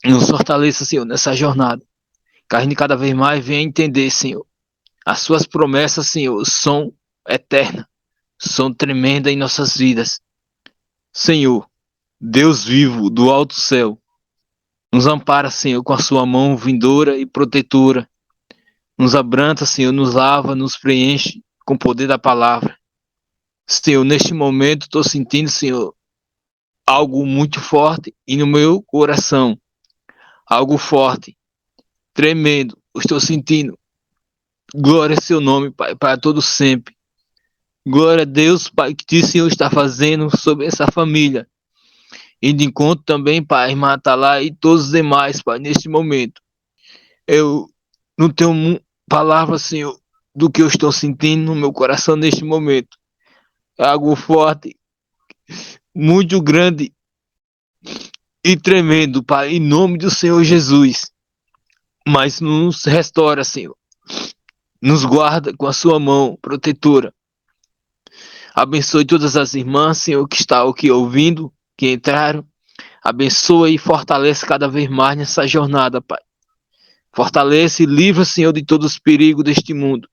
Nos fortaleça, Senhor, nessa jornada. Que a gente cada vez mais venha entender, Senhor. As suas promessas, Senhor, são eternas, são tremendas em nossas vidas. Senhor, Deus vivo do alto céu, nos ampara, Senhor, com a sua mão vindoura e protetora. Nos abranta, Senhor, nos lava, nos preenche com o poder da palavra. Senhor, neste momento estou sentindo, Senhor, algo muito forte e no meu coração, algo forte, tremendo, estou sentindo. Glória a seu nome, Pai, para todo sempre. Glória a Deus, Pai, que o Senhor está fazendo sobre essa família. E de encontro também, Pai, a irmã Atalá e todos os demais, Pai, neste momento. Eu não tenho palavras, Senhor, do que eu estou sentindo no meu coração neste momento. É algo forte, muito grande e tremendo, Pai, em nome do Senhor Jesus. Mas nos restaura, Senhor. Nos guarda com a sua mão protetora. Abençoe todas as irmãs, Senhor, que estão aqui ouvindo, que entraram. Abençoa e fortalece cada vez mais nessa jornada, Pai. Fortalece e livra, Senhor, de todos os perigos deste mundo.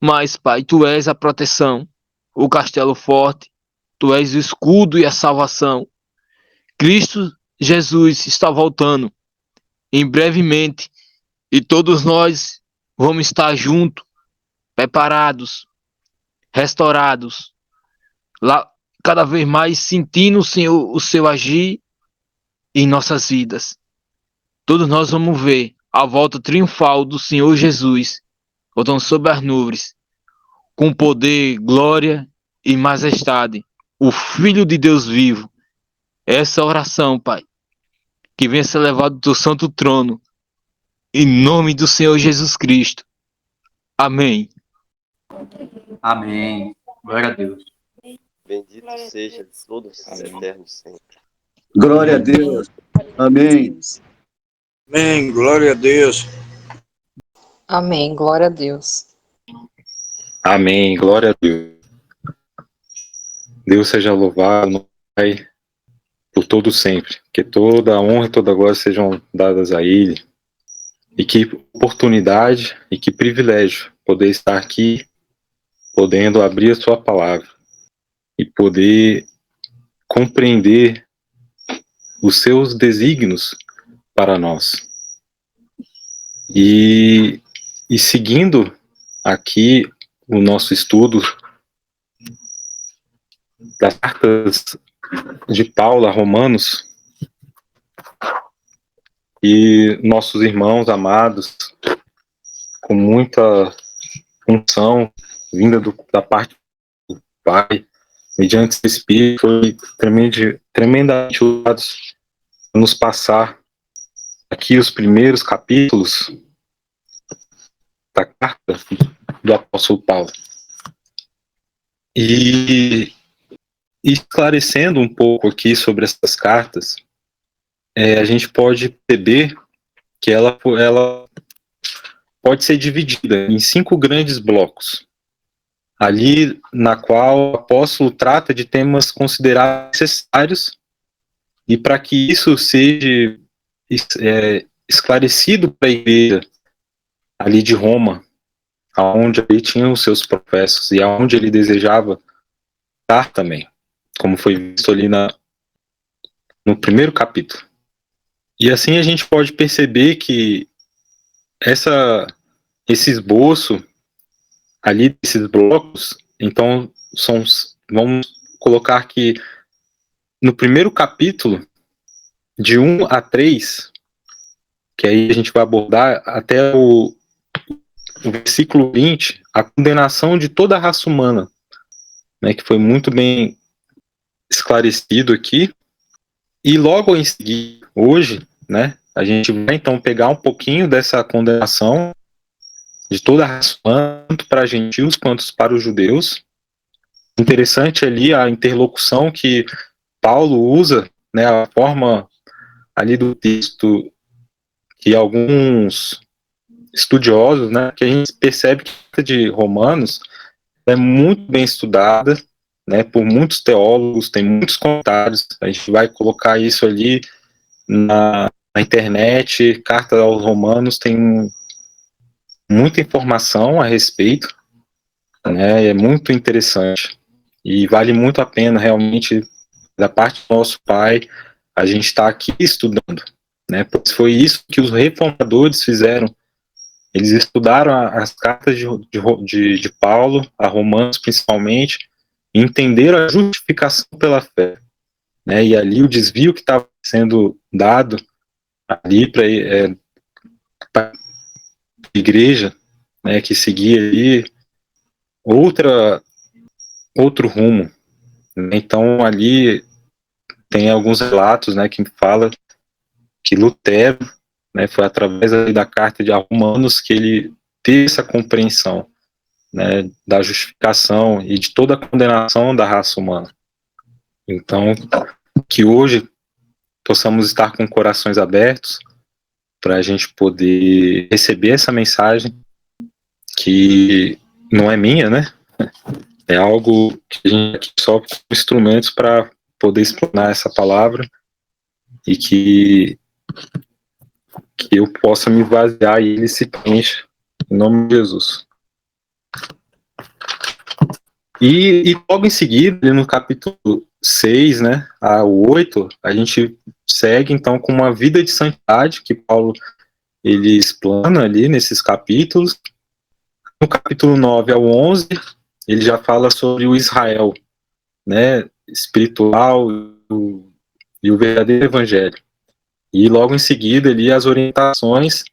Mas, Pai, Tu és a proteção, o castelo forte, Tu és o escudo e a salvação. Cristo Jesus está voltando em brevemente e todos nós vamos estar juntos, preparados, restaurados, lá cada vez mais sentindo, Senhor, o Seu agir em nossas vidas. Todos nós vamos ver a volta triunfal do Senhor Jesus, voltando sobre as nuvens, com poder, glória e majestade. O Filho de Deus vivo. Essa oração, Pai, que venha ser levado do teu santo trono, em nome do Senhor Jesus Cristo. Amém. Amém. Glória a Deus. Bendito seja todos eternos sempre. Glória a Deus. Amém. Amém, glória a Deus. Amém, glória a Deus. Amém, glória a Deus. Deus seja louvado, Pai, por todo sempre. Que toda a honra e toda a glória sejam dadas a Ele. E que oportunidade e que privilégio poder estar aqui, podendo abrir a Sua palavra e poder compreender os Seus desígnios para nós. E seguindo aqui o nosso estudo das cartas de Paulo a Romanos, e nossos irmãos amados, com muita unção vinda da parte do Pai, mediante o Espírito, foi tremendamente usados a nos passar aqui os primeiros capítulos da carta do apóstolo Paulo. E esclarecendo um pouco aqui sobre essas cartas, a gente pode perceber que ela pode ser dividida em 5 grandes blocos, ali na qual o apóstolo trata de temas considerados necessários, e para que isso seja esclarecido para a igreja ali de Roma, aonde ele tinha os seus professos e aonde ele desejava estar também, como foi visto ali no primeiro capítulo. E assim a gente pode perceber que esse esboço ali desses blocos, então vamos colocar que no primeiro capítulo, de 1 a 3, que aí a gente vai abordar até o versículo 20, a condenação de toda a raça humana, né, que foi muito bem esclarecido aqui. E logo em seguida, hoje, né, a gente vai então pegar um pouquinho dessa condenação de toda a raça humana, tanto para gentios quanto para os judeus. Interessante ali a interlocução que Paulo usa, né, a forma ali do texto que alguns estudiosos, né, que a gente percebe que a de Romanos é muito bem estudada, né, por muitos teólogos, tem muitos comentários. A gente vai colocar isso ali na na internet, Carta aos Romanos tem muita informação a respeito, né? É muito interessante e vale muito a pena realmente da parte do nosso Pai a gente estar aqui estudando, né? Pois foi isso que os reformadores fizeram. Eles estudaram as cartas de Paulo, a Romanos principalmente, e entenderam a justificação pela fé, né? E ali o desvio que estava sendo dado ali para a igreja, né, que seguia ali outro rumo. Então ali tem alguns relatos, né, que fala que Lutero, né, foi através da carta de Romanos que ele teve essa compreensão, né, da justificação e de toda a condenação da raça humana. Então, que hoje possamos estar com corações abertos para a gente poder receber essa mensagem que não é minha, né? É algo que a gente aqui só com instrumentos para poder explanar essa palavra e que eu possa me vaziar e ele se preencha em nome de Jesus. E logo em seguida, no capítulo 6, né, ao 8, a gente segue então com uma vida de santidade que Paulo ele explana ali nesses capítulos. No capítulo 9 ao 11, ele já fala sobre o Israel, né, espiritual e o verdadeiro evangelho. E logo em seguida ali as orientações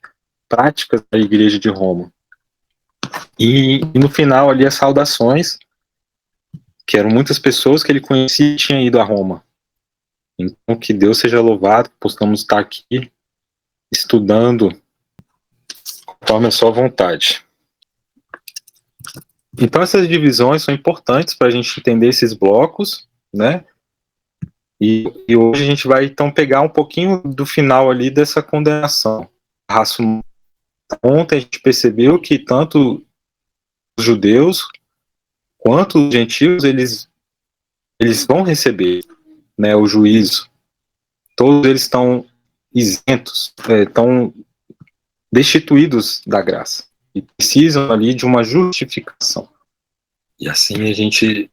práticas da igreja de Roma. E no final ali as saudações, que eram muitas pessoas que ele conhecia e tinham ido a Roma. Então que Deus seja louvado, que possamos estar aqui estudando conforme a sua vontade. Então essas divisões são importantes para a gente entender esses blocos, né? E hoje a gente vai então pegar um pouquinho do final ali dessa condenação. A raça humana. Ontem a gente percebeu que tanto os judeus quanto os gentios eles vão receber, né, o juízo. Todos eles estão isentos, estão destituídos da graça e precisam ali de uma justificação. E assim a gente...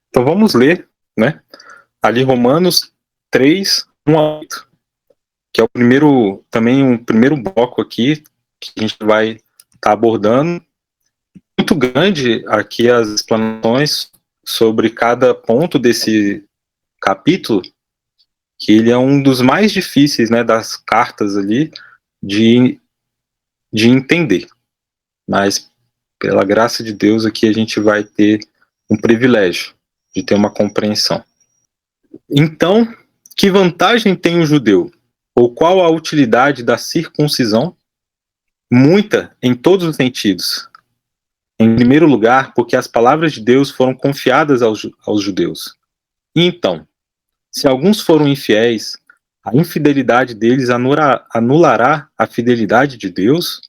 Então vamos ler, né, ali Romanos 3, 1 a 8, que é o primeiro, também um primeiro bloco aqui, que a gente vai estar abordando. Muito grande aqui as explanações sobre cada ponto desse capítulo, que ele é um dos mais difíceis, né, das cartas ali, de entender. Mas, pela graça de Deus, aqui a gente vai ter um privilégio de ter uma compreensão. Então, que vantagem tem o judeu? Ou qual a utilidade da circuncisão? Muita, em todos os sentidos. Em primeiro lugar, porque as palavras de Deus foram confiadas aos judeus. E então, se alguns foram infiéis, a infidelidade deles anulará a fidelidade de Deus?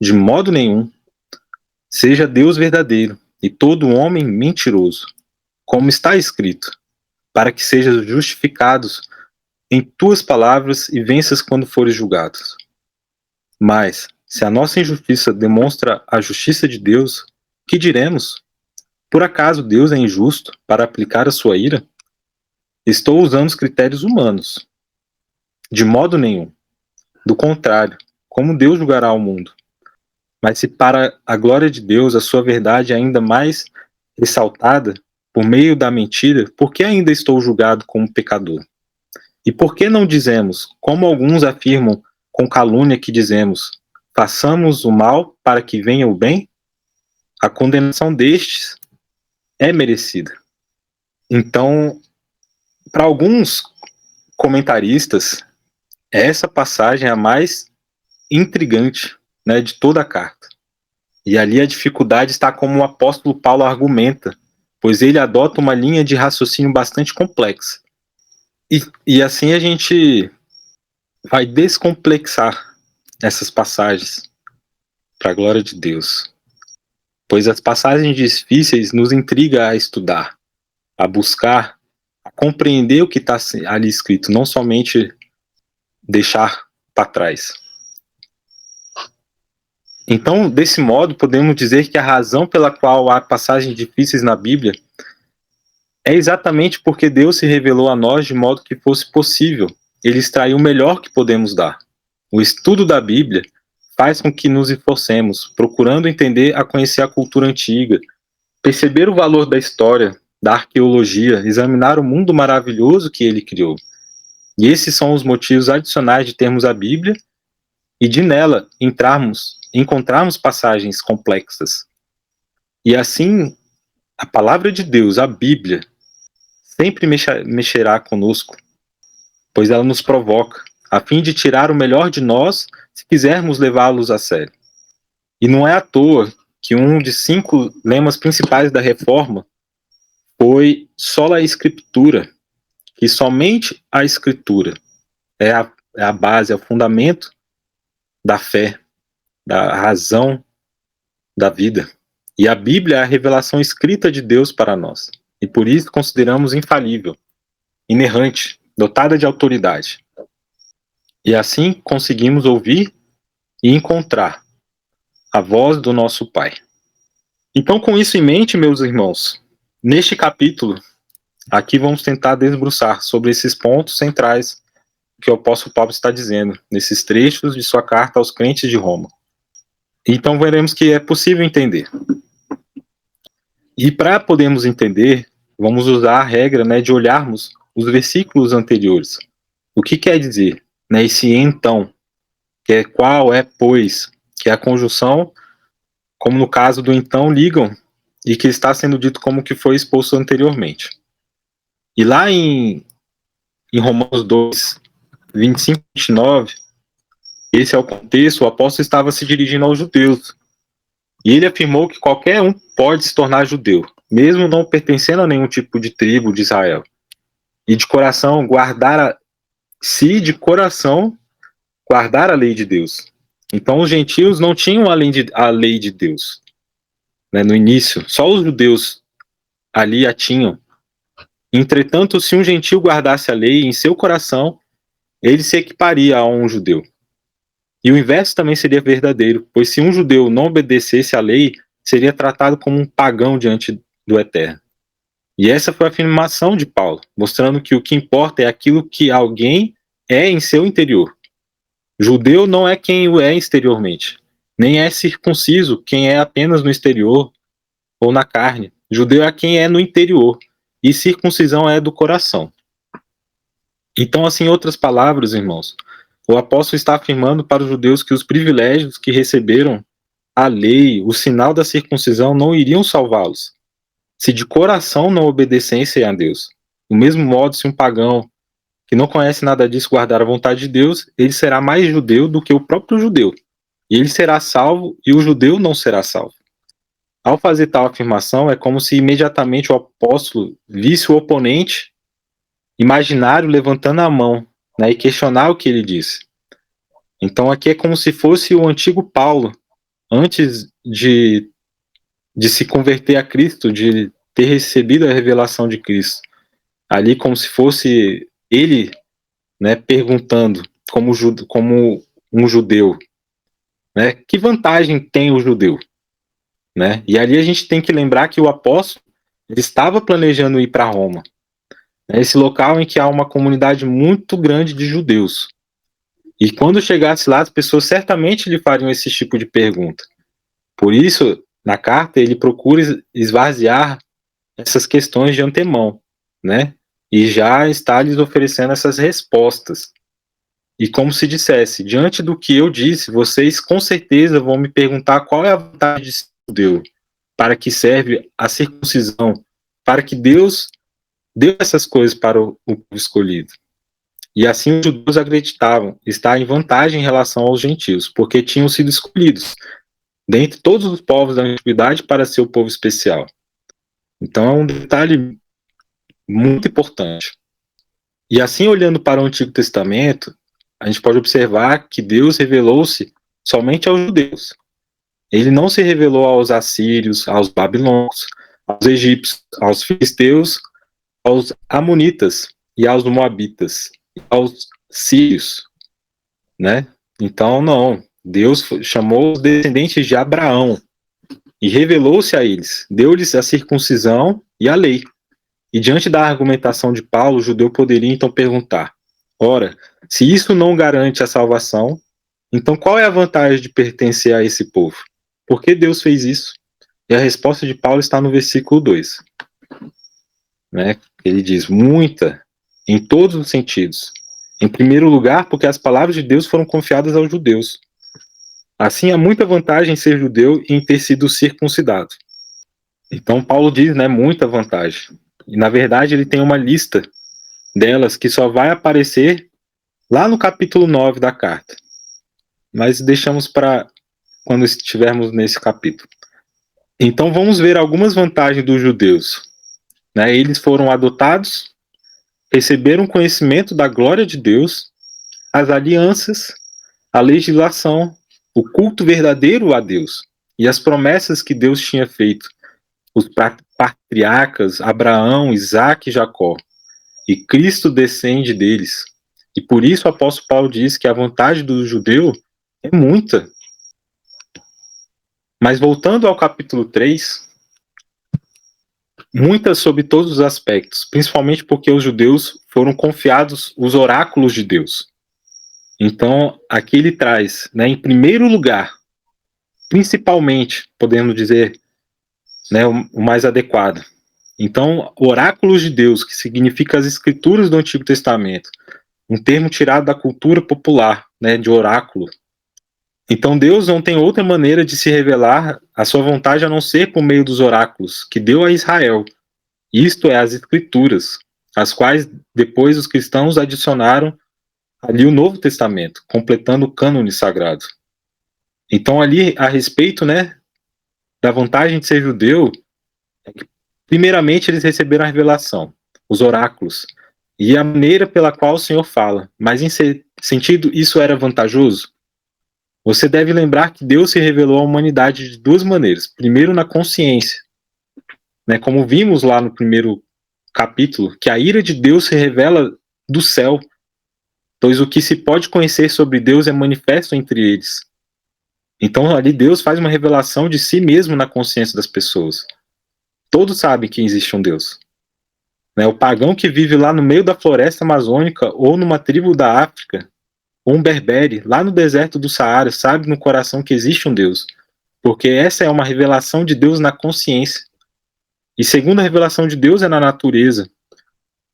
De modo nenhum. Seja Deus verdadeiro e todo homem mentiroso, como está escrito, para que sejam justificados em tuas palavras e venças quando fores julgados. Mas, se a nossa injustiça demonstra a justiça de Deus, que diremos? Por acaso Deus é injusto para aplicar a sua ira? Estou usando os critérios humanos. De modo nenhum. Do contrário, como Deus julgará o mundo? Mas se para a glória de Deus a sua verdade é ainda mais ressaltada por meio da mentira, por que ainda estou julgado como pecador? E por que não dizemos, como alguns afirmam com calúnia que dizemos, façamos o mal para que venha o bem? A condenação destes é merecida. Então, para alguns comentaristas, essa passagem é a mais intrigante, né, de toda a carta. E ali a dificuldade está como o apóstolo Paulo argumenta, pois ele adota uma linha de raciocínio bastante complexa. E assim a gente vai descomplexar essas passagens para a glória de Deus. Pois as passagens difíceis nos intrigam a estudar, a buscar a compreender o que está ali escrito, não somente deixar para trás. Então, desse modo, podemos dizer que a razão pela qual há passagens difíceis na Bíblia é exatamente porque Deus se revelou a nós de modo que fosse possível Ele extrair o melhor que podemos dar. O estudo da Bíblia faz com que nos esforcemos, procurando entender a conhecer a cultura antiga, perceber o valor da história, da arqueologia, examinar o mundo maravilhoso que Ele criou. E esses são os motivos adicionais de termos a Bíblia e de nela encontrarmos passagens complexas. E assim, a palavra de Deus, a Bíblia, sempre mexerá conosco, pois ela nos provoca, a fim de tirar o melhor de nós, se quisermos levá-los a sério. E não é à toa que um de 5 lemas principais da Reforma foi sola Escritura, que somente a Escritura é a base, é o fundamento da fé, da razão da vida. E a Bíblia é a revelação escrita de Deus para nós. E por isso consideramos infalível, inerrante, dotada de autoridade. E assim conseguimos ouvir e encontrar a voz do nosso Pai. Então, com isso em mente, meus irmãos, neste capítulo, aqui vamos tentar desbruçar sobre esses pontos centrais que o apóstolo Paulo está dizendo, nesses trechos de sua carta aos crentes de Roma. Então veremos que é possível entender. E para podermos entender, vamos usar a regra, de olharmos os versículos anteriores. O que quer dizer? Esse então, que é qual é, pois, que é a conjunção, como no caso do então, ligam, e que está sendo dito como que foi exposto anteriormente. E lá em Romanos 2, 25 e 29, esse é o contexto, o apóstolo estava se dirigindo aos judeus. E ele afirmou que qualquer um pode se tornar judeu, mesmo não pertencendo a nenhum tipo de tribo de Israel. E de coração guardar a lei de Deus. Então os gentios não tinham a lei de Deus. No início, só os judeus ali a tinham. Entretanto, se um gentio guardasse a lei em seu coração, ele se equiparia a um judeu. E o inverso também seria verdadeiro, pois se um judeu não obedecesse à lei, seria tratado como um pagão diante do Eterno. E essa foi a afirmação de Paulo, mostrando que o que importa é aquilo que alguém é em seu interior. Judeu não é quem o é exteriormente, nem é circunciso quem é apenas no exterior ou na carne. Judeu é quem é no interior, e circuncisão é do coração. Então, assim, em outras palavras, irmãos, o apóstolo está afirmando para os judeus que os privilégios que receberam, a lei, o sinal da circuncisão, não iriam salvá-los, se de coração não obedecessem a Deus. Do mesmo modo, se um pagão que não conhece nada disso guardar a vontade de Deus, ele será mais judeu do que o próprio judeu. E ele será salvo e o judeu não será salvo. Ao fazer tal afirmação, é como se imediatamente o apóstolo visse o oponente imaginário levantando a mão, e questionar o que ele disse. Então aqui é como se fosse o antigo Paulo, antes de se converter a Cristo, de ter recebido a revelação de Cristo. Ali como se fosse ele, perguntando como um judeu, que vantagem tem o judeu? E ali a gente tem que lembrar que o apóstolo ele estava planejando ir para Roma, esse local em que há uma comunidade muito grande de judeus. E quando chegasse lá, as pessoas certamente lhe fariam esse tipo de pergunta. Por isso, na carta, ele procura esvaziar essas questões de antemão, e já está lhes oferecendo essas respostas. E como se dissesse, diante do que eu disse, vocês com certeza vão me perguntar qual é a vontade de ser judeu, para que serve a circuncisão, para que Deus deu essas coisas para o povo escolhido. E assim os judeus acreditavam estar em vantagem em relação aos gentios, porque tinham sido escolhidos dentre todos os povos da antiguidade para ser o povo especial. Então é um detalhe muito importante. E assim, olhando para o Antigo Testamento, a gente pode observar que Deus revelou-se somente aos judeus. Ele não se revelou aos assírios, aos babilônicos, aos egípcios, aos filisteus aos amonitas e aos moabitas, e aos sírios, né? Então, não. Deus chamou os descendentes de Abraão e revelou-se a eles, deu-lhes a circuncisão e a lei. E diante da argumentação de Paulo, o judeu poderia então perguntar: ora, se isso não garante a salvação, então qual é a vantagem de pertencer a esse povo? Por que Deus fez isso? E a resposta de Paulo está no versículo 2. Né? Ele diz: muita, em todos os sentidos. Em primeiro lugar, porque as palavras de Deus foram confiadas aos judeus. Assim, há muita vantagem em ser judeu e em ter sido circuncidado. Então, Paulo diz, né, muita vantagem. E, na verdade, ele tem uma lista delas que só vai aparecer lá no capítulo 9 da carta. Mas deixamos para quando estivermos nesse capítulo. Então, vamos ver algumas vantagens dos judeus. Né? Eles foram adotados, receberam conhecimento da glória de Deus, as alianças, a legislação, o culto verdadeiro a Deus e as promessas que Deus tinha feito. Os patriarcas, Abraão, Isaque e Jacó. E Cristo descende deles. E por isso o apóstolo Paulo diz que a vantagem do judeu é muita. Mas voltando ao capítulo 3, muitas sobre todos os aspectos, principalmente porque os judeus foram confiados os oráculos de Deus. Então, aqui ele traz, né, em primeiro lugar, principalmente, podemos dizer, né, o mais adequado. Então, oráculos de Deus, que significa as escrituras do Antigo Testamento, um termo tirado da cultura popular, né, de oráculo. Então, Deus não tem outra maneira de se revelar a sua vontade a não ser por meio dos oráculos que deu a Israel. Isto é, as escrituras, as quais depois os cristãos adicionaram ali o Novo Testamento, completando o cânone sagrado. Então, ali, a respeito, né, da vantagem de ser judeu, primeiramente eles receberam a revelação, os oráculos, e a maneira pela qual o Senhor fala. Mas em sentido, isso era vantajoso? Você deve lembrar que Deus se revelou à humanidade de duas maneiras. Primeiro, na consciência, né, como vimos lá no primeiro capítulo, que a ira de Deus se revela do céu, pois o que se pode conhecer sobre Deus é manifesto entre eles. Então ali Deus faz uma revelação de si mesmo na consciência das pessoas. Todos sabem que existe um Deus. Né, o pagão que vive lá no meio da floresta amazônica ou numa tribo da África, ou um berbere lá no deserto do Saara, sabe no coração que existe um Deus, porque essa é uma revelação de Deus na consciência. E segunda revelação de Deus é na natureza,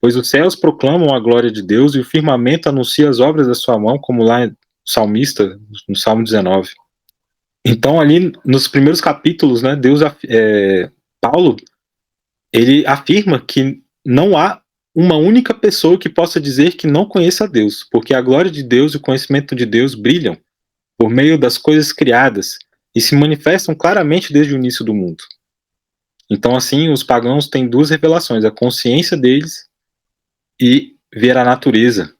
pois os céus proclamam a glória de Deus e o firmamento anuncia as obras da sua mão, como lá no salmista, no Salmo 19. Então ali nos primeiros capítulos, né, Paulo, ele afirma que não há uma única pessoa que possa dizer que não conheça a Deus, porque a glória de Deus e o conhecimento de Deus brilham por meio das coisas criadas e se manifestam claramente desde o início do mundo. Então, assim, os pagãos têm duas revelações, a consciência deles e ver a natureza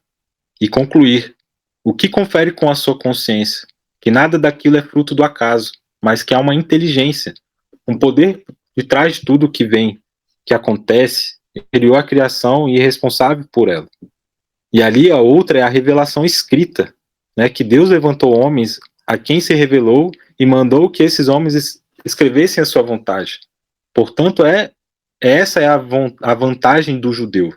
e concluir o que confere com a sua consciência, que nada daquilo é fruto do acaso, mas que há uma inteligência, um poder de trás de tudo que vem, que acontece, criou a criação e é responsável por ela. E ali a outra é a revelação escrita, né, que Deus levantou homens a quem se revelou e mandou que esses homens escrevessem a sua vontade. Portanto, essa é a vantagem do judeu,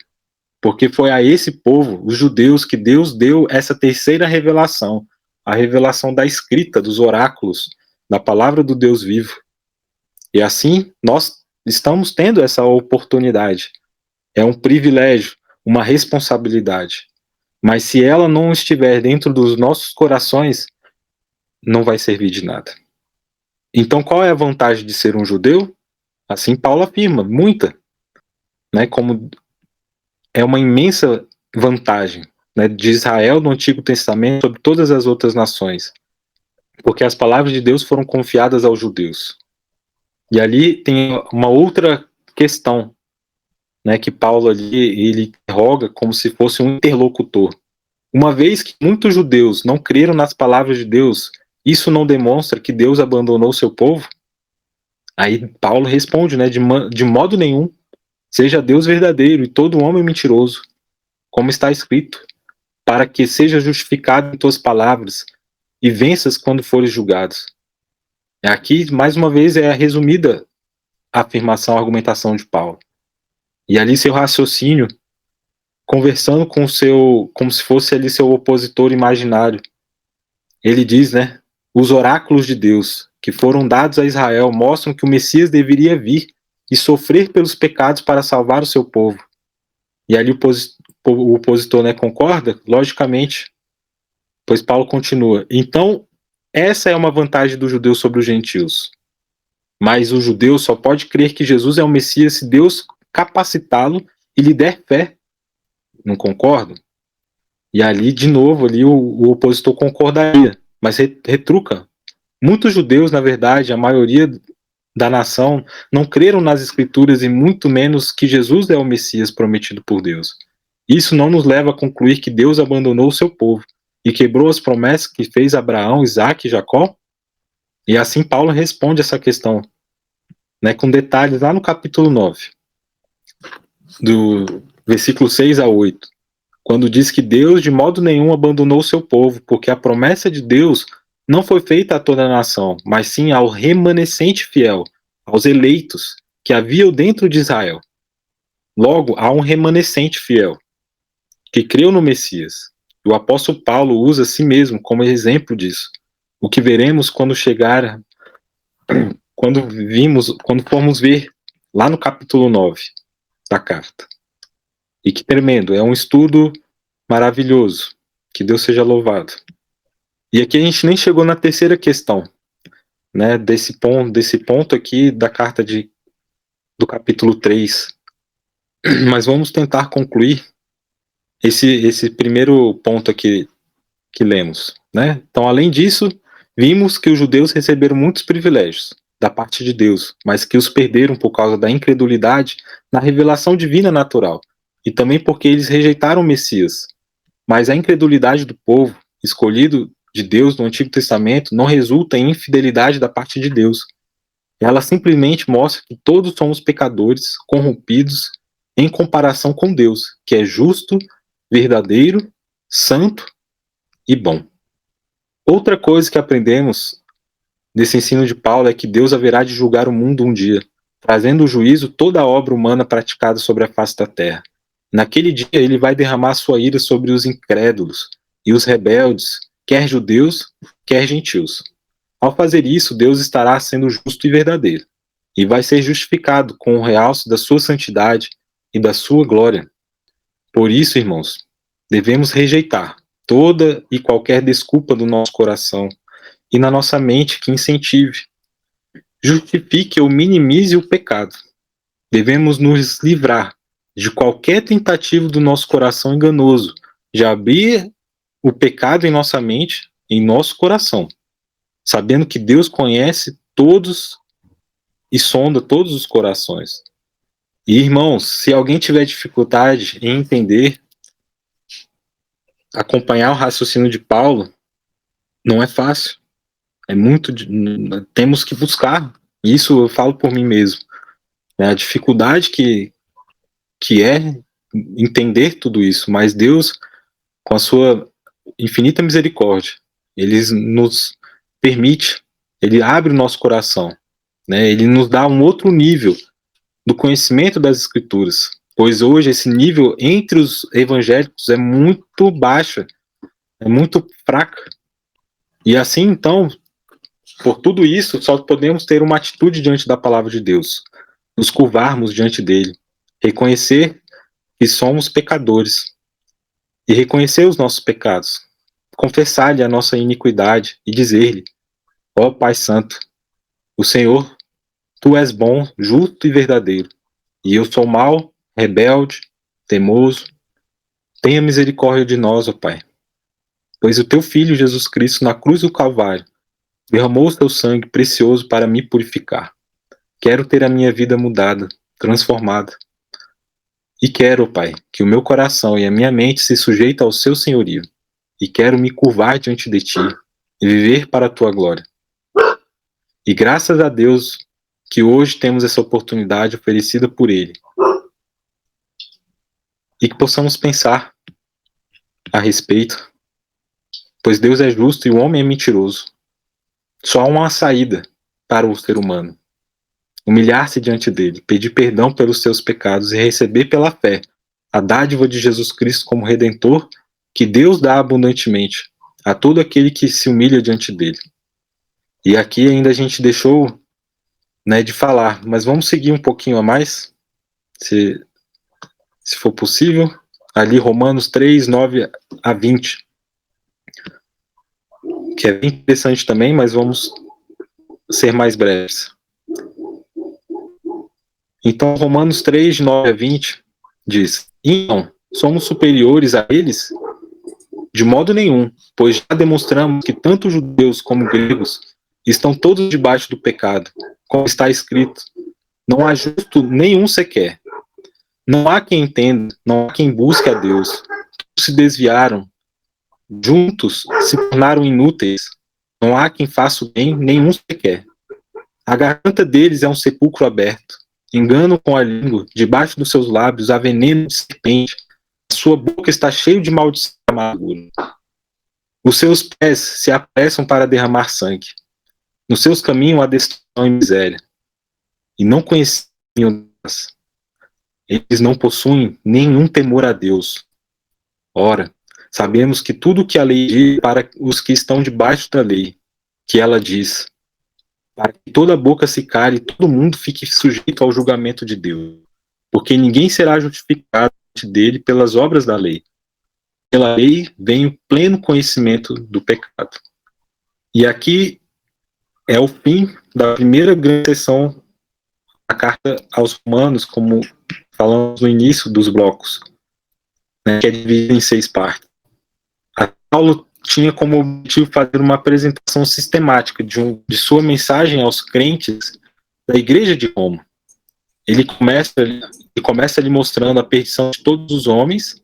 porque foi a esse povo, os judeus, que Deus deu essa terceira revelação, a revelação da escrita, dos oráculos, da palavra do Deus vivo. E assim, nós estamos tendo essa oportunidade. É um privilégio, uma responsabilidade. Mas se ela não estiver dentro dos nossos corações, não vai servir de nada. Então, qual é a vantagem de ser um judeu? Assim Paulo afirma, muita. Né, como é uma imensa vantagem, né, de Israel no Antigo Testamento sobre todas as outras nações. Porque as palavras de Deus foram confiadas aos judeus. E ali tem uma outra questão, né, que Paulo ali, ele roga como se fosse um interlocutor. Uma vez que muitos judeus não creram nas palavras de Deus, isso não demonstra que Deus abandonou seu povo? Aí Paulo responde, né, de modo nenhum. seja Deus verdadeiro e todo homem mentiroso, como está escrito, para que seja justificado em tuas palavras e venças quando fores julgado. Aqui, mais uma vez, é a resumida a afirmação, a argumentação de Paulo. E ali seu raciocínio, conversando com como se fosse ali seu opositor imaginário. Ele diz, né, os oráculos de Deus que foram dados a Israel mostram que o Messias deveria vir e sofrer pelos pecados para salvar o seu povo. E ali o opositor, né, concorda? Logicamente, pois Paulo continua. Então, essa é uma vantagem do judeu sobre os gentios. Mas o judeu só pode crer que Jesus é o Messias se Deus capacitá-lo e lhe der fé. Não concordo? E ali, de novo, ali o opositor concordaria, mas retruca. Muitos judeus, na verdade, a maioria da nação, não creram nas Escrituras e muito menos que Jesus é o Messias prometido por Deus. Isso não nos leva a concluir que Deus abandonou o seu povo e quebrou as promessas que fez a Abraão, Isaque e Jacó? E assim Paulo responde essa questão, né, com detalhes lá no capítulo 9, do versículo 6 a 8, quando diz que Deus de modo nenhum abandonou o seu povo, porque a promessa de Deus não foi feita a toda a nação, mas sim ao remanescente fiel, aos eleitos que haviam dentro de Israel. Logo, há um remanescente fiel, que creu no Messias. E o apóstolo Paulo usa a si mesmo como exemplo disso. O que veremos quando quando formos ver lá no capítulo 9 da carta. E que tremendo, é um estudo maravilhoso. Que Deus seja louvado. E aqui a gente nem chegou na terceira questão, né, desse ponto aqui da carta do capítulo 3. Mas vamos tentar concluir esse primeiro ponto aqui que lemos, né? Então, além disso, vimos que os judeus receberam muitos privilégios da parte de Deus, mas que os perderam por causa da incredulidade na revelação divina natural, e também porque eles rejeitaram o Messias. Mas a incredulidade do povo escolhido de Deus no Antigo Testamento não resulta em infidelidade da parte de Deus. Ela simplesmente mostra que todos somos pecadores, corrompidos, em comparação com Deus, que é justo, verdadeiro, santo e bom. Outra coisa que aprendemos desse ensino de Paulo é que Deus haverá de julgar o mundo um dia, trazendo o juízo toda a obra humana praticada sobre a face da terra. Naquele dia ele vai derramar sua ira sobre os incrédulos e os rebeldes, quer judeus, quer gentios. Ao fazer isso, Deus estará sendo justo e verdadeiro, e vai ser justificado com o realce da sua santidade e da sua glória. Por isso, irmãos, devemos rejeitar toda e qualquer desculpa do nosso coração e na nossa mente que incentive, justifique ou minimize o pecado. Devemos nos livrar de qualquer tentativa do nosso coração enganoso de abrir o pecado em nossa mente, em nosso coração, sabendo que Deus conhece todos e sonda todos os corações. E, irmãos, se alguém tiver dificuldade em entender, acompanhar o raciocínio de Paulo, não é fácil. É muito. Temos que buscar. Isso eu falo por mim mesmo. É a dificuldade que é entender tudo isso, mas Deus, com a sua infinita misericórdia, Ele nos permite, Ele abre o nosso coração, né? Ele nos dá um outro nível do conhecimento das Escrituras, pois hoje esse nível entre os evangélicos é muito baixa, é muito fraca. E assim, então, por tudo isso, só podemos ter uma atitude diante da palavra de Deus, nos curvarmos diante dele, reconhecer que somos pecadores e reconhecer os nossos pecados, confessar-lhe a nossa iniquidade e dizer-lhe: ó Pai Santo, o Senhor, Tu és bom, justo e verdadeiro, e eu sou mau, rebelde, teimoso. Tenha misericórdia de nós, ó Pai, pois o Teu Filho Jesus Cristo na cruz do Calvário derramou o Seu sangue precioso para me purificar. Quero ter a minha vida mudada, transformada. E quero, Pai, que o meu coração e a minha mente se sujeitem ao Seu senhorio. E quero me curvar diante de Ti e viver para a Tua glória. E graças a Deus que hoje temos essa oportunidade oferecida por Ele, e que possamos pensar a respeito, pois Deus é justo e o homem é mentiroso. Só há uma saída para o ser humano: humilhar-se diante dele, pedir perdão pelos seus pecados e receber pela fé a dádiva de Jesus Cristo como Redentor, que Deus dá abundantemente a todo aquele que se humilha diante dele. E aqui ainda a gente deixou, né, de falar, mas vamos seguir um pouquinho a mais, se for possível, ali Romanos 3, 9 a 20, que é bem interessante também, mas vamos ser mais breves. Então, Romanos 3, 9 a 20 diz: então, somos superiores a eles? De modo nenhum, pois já demonstramos que tanto judeus como gregos estão todos debaixo do pecado, como está escrito: não há justo nenhum sequer. Não há quem entenda, não há quem busque a Deus. Todos se desviaram, juntos se tornaram inúteis. Não há quem faça o bem, nenhum sequer. A garganta deles é um sepulcro aberto. Engano com a língua, debaixo dos seus lábios há veneno de serpente. A sua boca está cheia de maldição e amargura. Os seus pés se apressam para derramar sangue. Nos seus caminhos há destruição e miséria. E não conheciam Deus. Eles não possuem nenhum temor a Deus. Ora, sabemos que tudo o que a lei diz para os que estão debaixo da lei, que ela diz, para que toda boca se cale e todo mundo fique sujeito ao julgamento de Deus. Porque ninguém será justificado diante dele pelas obras da lei. Pela lei vem o pleno conhecimento do pecado. E aqui é o fim da primeira grande sessão da carta aos Romanos, como falamos no início dos blocos, né, que é dividido em 6 partes. Paulo tinha como objetivo fazer uma apresentação sistemática de sua mensagem aos crentes da igreja de Roma. Ele começa ali mostrando a perdição de todos os homens,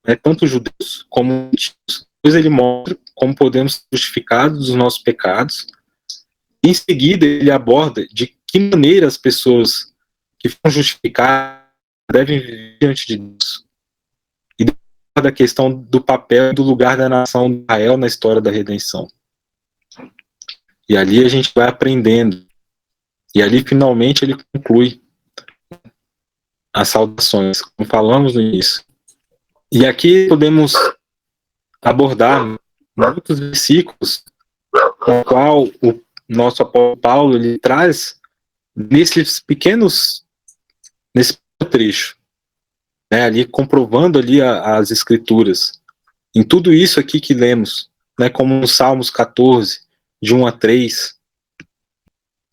né, tanto judeus como gentios. Depois ele mostra como podemos ser justificados dos nossos pecados. Em seguida, ele aborda de que maneira as pessoas que foram justificadas devem viver diante de Deus. E da questão do papel e do lugar da nação de Israel na história da redenção. E ali a gente vai aprendendo. E ali, finalmente, ele conclui as saudações, como falamos no início. E aqui podemos abordar muitos versículos com o qual o nosso apóstolo Paulo ele traz nesse pequeno trecho, né, ali comprovando ali as escrituras. Em tudo isso aqui que lemos, né, como no Salmos 14, de 1 a 3,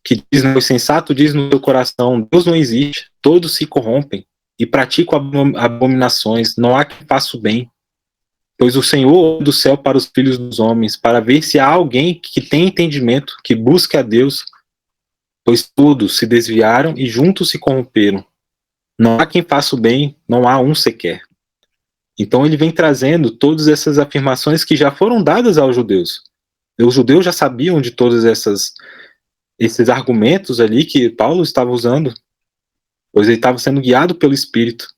que diz: o insensato diz no seu coração, Deus não existe, todos se corrompem e praticam abominações, não há quem faça o bem. Pois o Senhor do céu para os filhos dos homens, para ver se há alguém que tem entendimento, que busque a Deus, pois todos se desviaram e juntos se corromperam. Não há quem faça o bem, não há um sequer. Então ele vem trazendo todas essas afirmações que já foram dadas aos judeus. Os judeus já sabiam de todos esses argumentos ali que Paulo estava usando, pois ele estava sendo guiado pelo Espírito.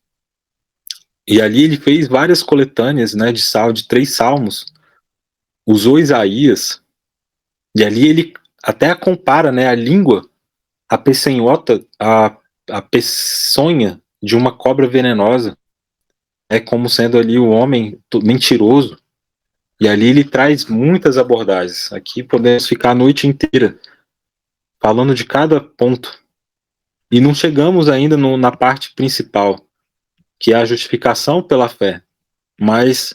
E ali ele fez várias coletâneas, né, de 3 salmos, usou Isaías, e ali ele até compara, né, a língua, a peçonhota, a peçonha de uma cobra venenosa, é como sendo ali o homem mentiroso. E ali ele traz muitas abordagens. Aqui podemos ficar a noite inteira falando de cada ponto. E não chegamos ainda na parte principal, que é a justificação pela fé. Mas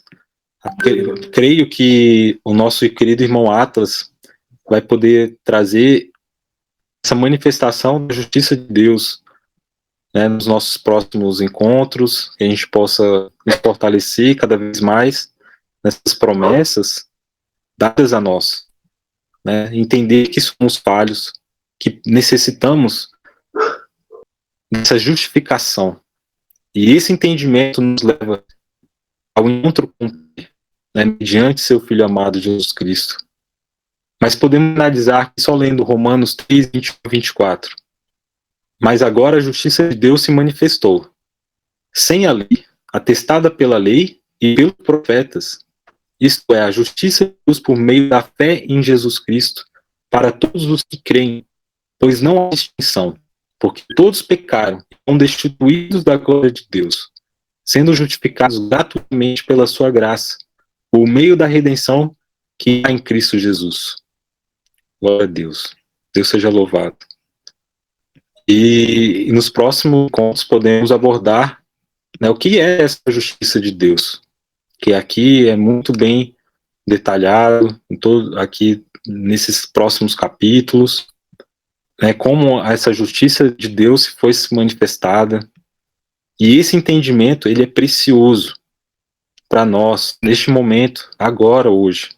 creio que o nosso querido irmão Atlas vai poder trazer essa manifestação da justiça de Deus, né, nos nossos próximos encontros, que a gente possa nos fortalecer cada vez mais nessas promessas dadas a nós, né, entender que somos falhos, que necessitamos dessa justificação. E esse entendimento nos leva ao encontro com Deus, né, mediante seu Filho amado Jesus Cristo. Mas podemos analisar só lendo Romanos 3, 21 a 24. Mas agora a justiça de Deus se manifestou, sem a lei, atestada pela lei e pelos profetas, isto é, a justiça de Deus por meio da fé em Jesus Cristo, para todos os que creem, pois não há distinção, porque todos pecaram e são destituídos da glória de Deus, sendo justificados gratuitamente pela sua graça, por meio da redenção que há em Cristo Jesus. Glória a Deus. Deus seja louvado. E nos próximos encontros podemos abordar, né, o que é essa justiça de Deus, que aqui é muito bem detalhado, aqui nesses próximos capítulos, né, como essa justiça de Deus foi se manifestada. E esse entendimento, ele é precioso para nós, neste momento, agora, hoje.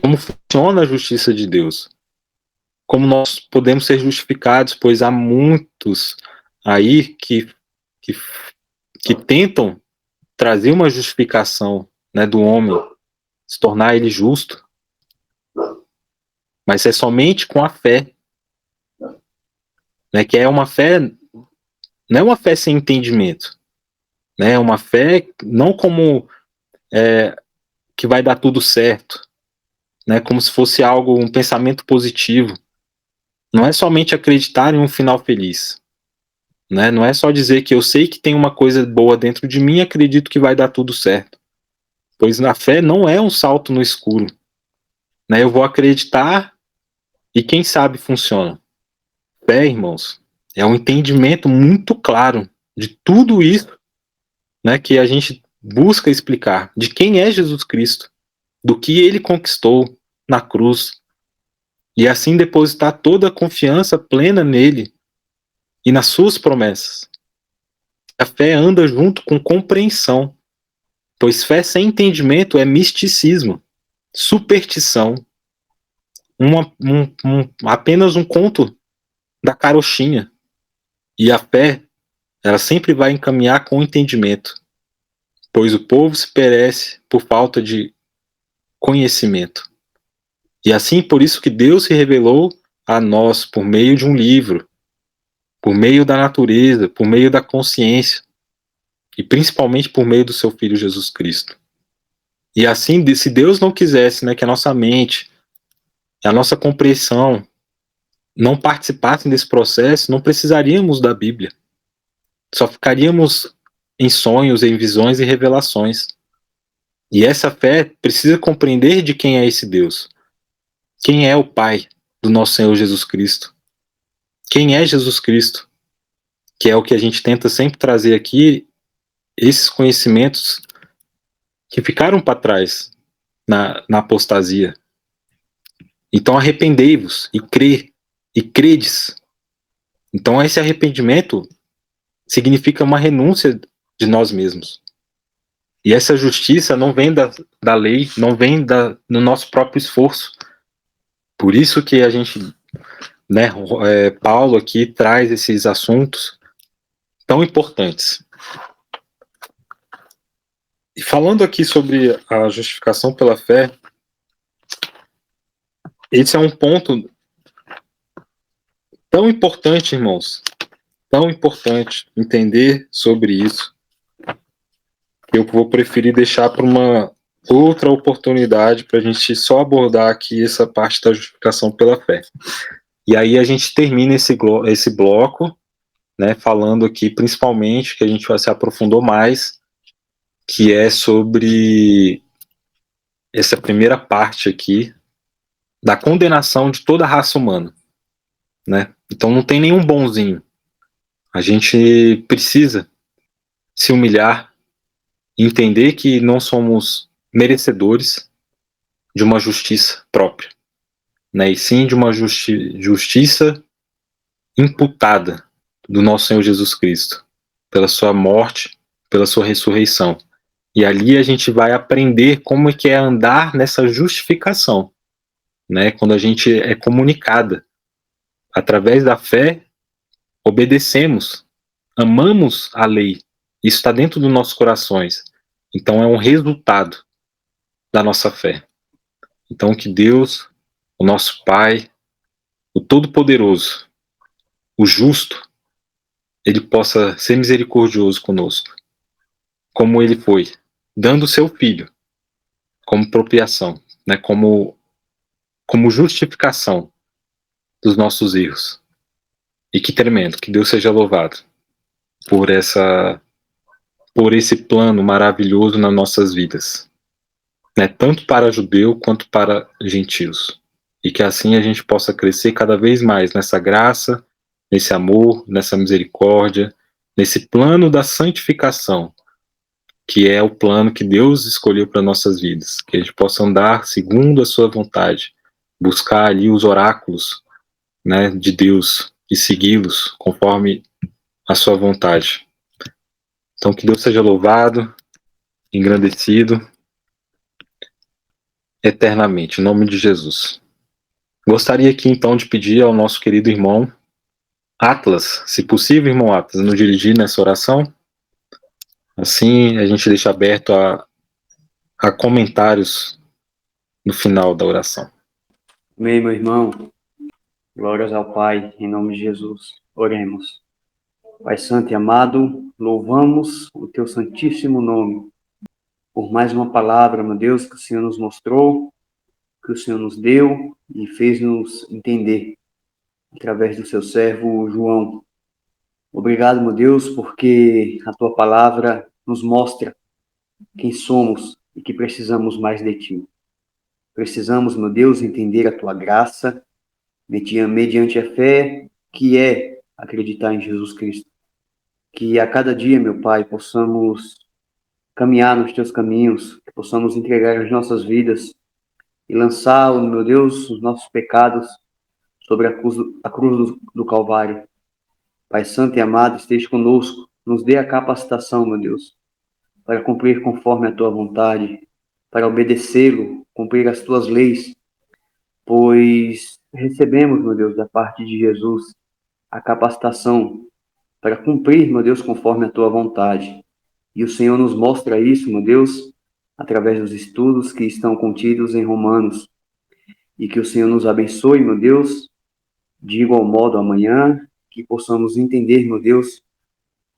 Como funciona a justiça de Deus? Como nós podemos ser justificados, pois há muitos aí que tentam trazer uma justificação, né, do homem, se tornar ele justo, mas é somente com a fé, né, que é uma fé, não é uma fé sem entendimento, né, é uma fé não como que vai dar tudo certo, né, como se fosse algo, um pensamento positivo. Não é somente acreditar em um final feliz, né? Não é só dizer que eu sei que tem uma coisa boa dentro de mim e acredito que vai dar tudo certo. Pois na fé não é um salto no escuro, né? Eu vou acreditar e quem sabe funciona. Fé, irmãos, é um entendimento muito claro de tudo isso, né, que a gente busca explicar, de quem é Jesus Cristo, do que ele conquistou na cruz, e assim depositar toda a confiança plena nele e nas suas promessas. A fé anda junto com compreensão, pois fé sem entendimento é misticismo, superstição, apenas um conto da carochinha. E a fé, ela sempre vai encaminhar com entendimento, pois o povo se perece por falta de conhecimento. E assim, por isso que Deus se revelou a nós por meio de um livro, por meio da natureza, por meio da consciência, e principalmente por meio do seu Filho Jesus Cristo. E assim, se Deus não quisesse, né, que a nossa mente, a nossa compreensão não participassem desse processo, não precisaríamos da Bíblia. Só ficaríamos em sonhos, em visões e revelações. E essa fé precisa compreender de quem é esse Deus. Quem é o Pai do nosso Senhor Jesus Cristo? Quem é Jesus Cristo? Que é o que a gente tenta sempre trazer aqui, esses conhecimentos que ficaram para trás na apostasia. Então arrependei-vos e credes. Então esse arrependimento significa uma renúncia de nós mesmos. E essa justiça não vem da lei, não vem do nosso próprio esforço. Por isso que a gente, né, Paulo aqui traz esses assuntos tão importantes. E falando aqui sobre a justificação pela fé, esse é um ponto tão importante, irmãos, tão importante entender sobre isso, que eu vou preferir deixar para uma outra oportunidade para a gente só abordar aqui essa parte da justificação pela fé. E aí a gente termina esse bloco, né, falando aqui principalmente, que a gente se aprofundou mais, que é sobre essa primeira parte aqui, da condenação de toda a raça humana, né? Então não tem nenhum bonzinho. A gente precisa se humilhar, entender que não somos merecedores de uma justiça própria, né? E sim de uma justiça imputada do nosso Senhor Jesus Cristo, pela sua morte, pela sua ressurreição. E ali a gente vai aprender como é que é andar nessa justificação, né? Quando a gente é comunicada através da fé, obedecemos, amamos a lei. Isso está dentro dos nossos corações. Então é um resultado da nossa fé. Então que Deus, o nosso Pai, o Todo-Poderoso, o Justo, ele possa ser misericordioso conosco como ele foi, dando o seu filho como propiação, né, como justificação dos nossos erros. E que tremendo, que Deus seja louvado por esse plano maravilhoso nas nossas vidas, né, tanto para judeu quanto para gentios. E que assim a gente possa crescer cada vez mais nessa graça, nesse amor, nessa misericórdia, nesse plano da santificação, que é o plano que Deus escolheu para nossas vidas, que a gente possa andar segundo a sua vontade, buscar ali os oráculos, né, de Deus e segui-los conforme a sua vontade. Então que Deus seja louvado, engrandecido eternamente, em nome de Jesus. Gostaria aqui então de pedir ao nosso querido irmão Atlas, se possível, irmão Atlas, nos dirigir nessa oração. Assim a gente deixa aberto a comentários no final da oração. Amém, meu irmão. Glórias ao Pai, em nome de Jesus. Oremos. Pai Santo e amado, louvamos o Teu santíssimo nome por mais uma palavra, meu Deus, que o Senhor nos mostrou, que o Senhor nos deu e fez-nos entender através do Seu servo João. Obrigado, meu Deus, porque a Tua palavra nos mostra quem somos e que precisamos mais de Ti. Precisamos, meu Deus, entender a Tua graça mediante a fé que é acreditar em Jesus Cristo. Que a cada dia, meu Pai, possamos caminhar nos Teus caminhos, que possamos entregar as nossas vidas e lançar, meu Deus, os nossos pecados sobre a cruz do Calvário. Pai Santo e amado, esteja conosco, nos dê a capacitação, meu Deus, para cumprir conforme a Tua vontade, para obedecê-lo, cumprir as Tuas leis, pois recebemos, meu Deus, da parte de Jesus, a capacitação para cumprir, meu Deus, conforme a Tua vontade. E o Senhor nos mostra isso, meu Deus, através dos estudos que estão contidos em Romanos. E que o Senhor nos abençoe, meu Deus, de igual modo amanhã, que possamos entender, meu Deus,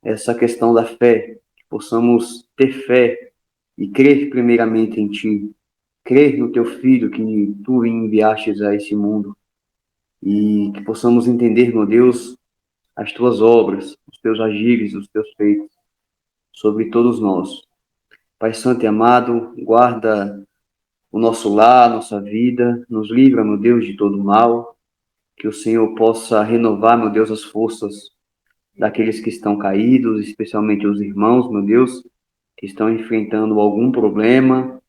essa questão da fé, que possamos ter fé e crer primeiramente em Ti, crer no Teu Filho que Tu enviastes a esse mundo, e que possamos entender, meu Deus, as Tuas obras, os Teus agires, os Teus feitos sobre todos nós. Pai Santo e amado, guarda o nosso lar, nossa vida, nos livra, meu Deus, de todo mal, que o Senhor possa renovar, meu Deus, as forças daqueles que estão caídos, especialmente os irmãos, meu Deus, que estão enfrentando algum problema,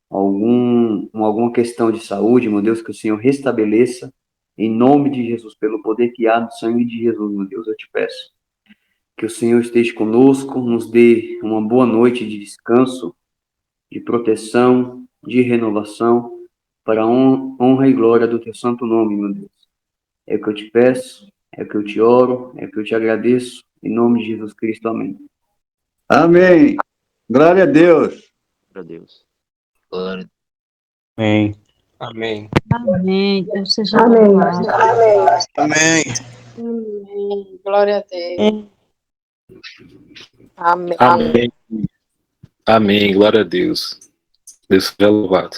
alguma questão de saúde, meu Deus, que o Senhor restabeleça, em nome de Jesus, pelo poder que há no sangue de Jesus, meu Deus, eu te peço. Que o Senhor esteja conosco, nos dê uma boa noite de descanso, de proteção, de renovação, para a honra e glória do Teu santo nome, meu Deus. É o que eu te peço, é o que eu te oro, é o que eu te agradeço, em nome de Jesus Cristo, amém. Amém. Glória a Deus. Para Deus. Glória. Amém. Amém. Amém. Deus seja louvado. Amém. Amém. Glória a Deus. Amém. Amém. Amém. Glória a Deus. Deus seja louvado.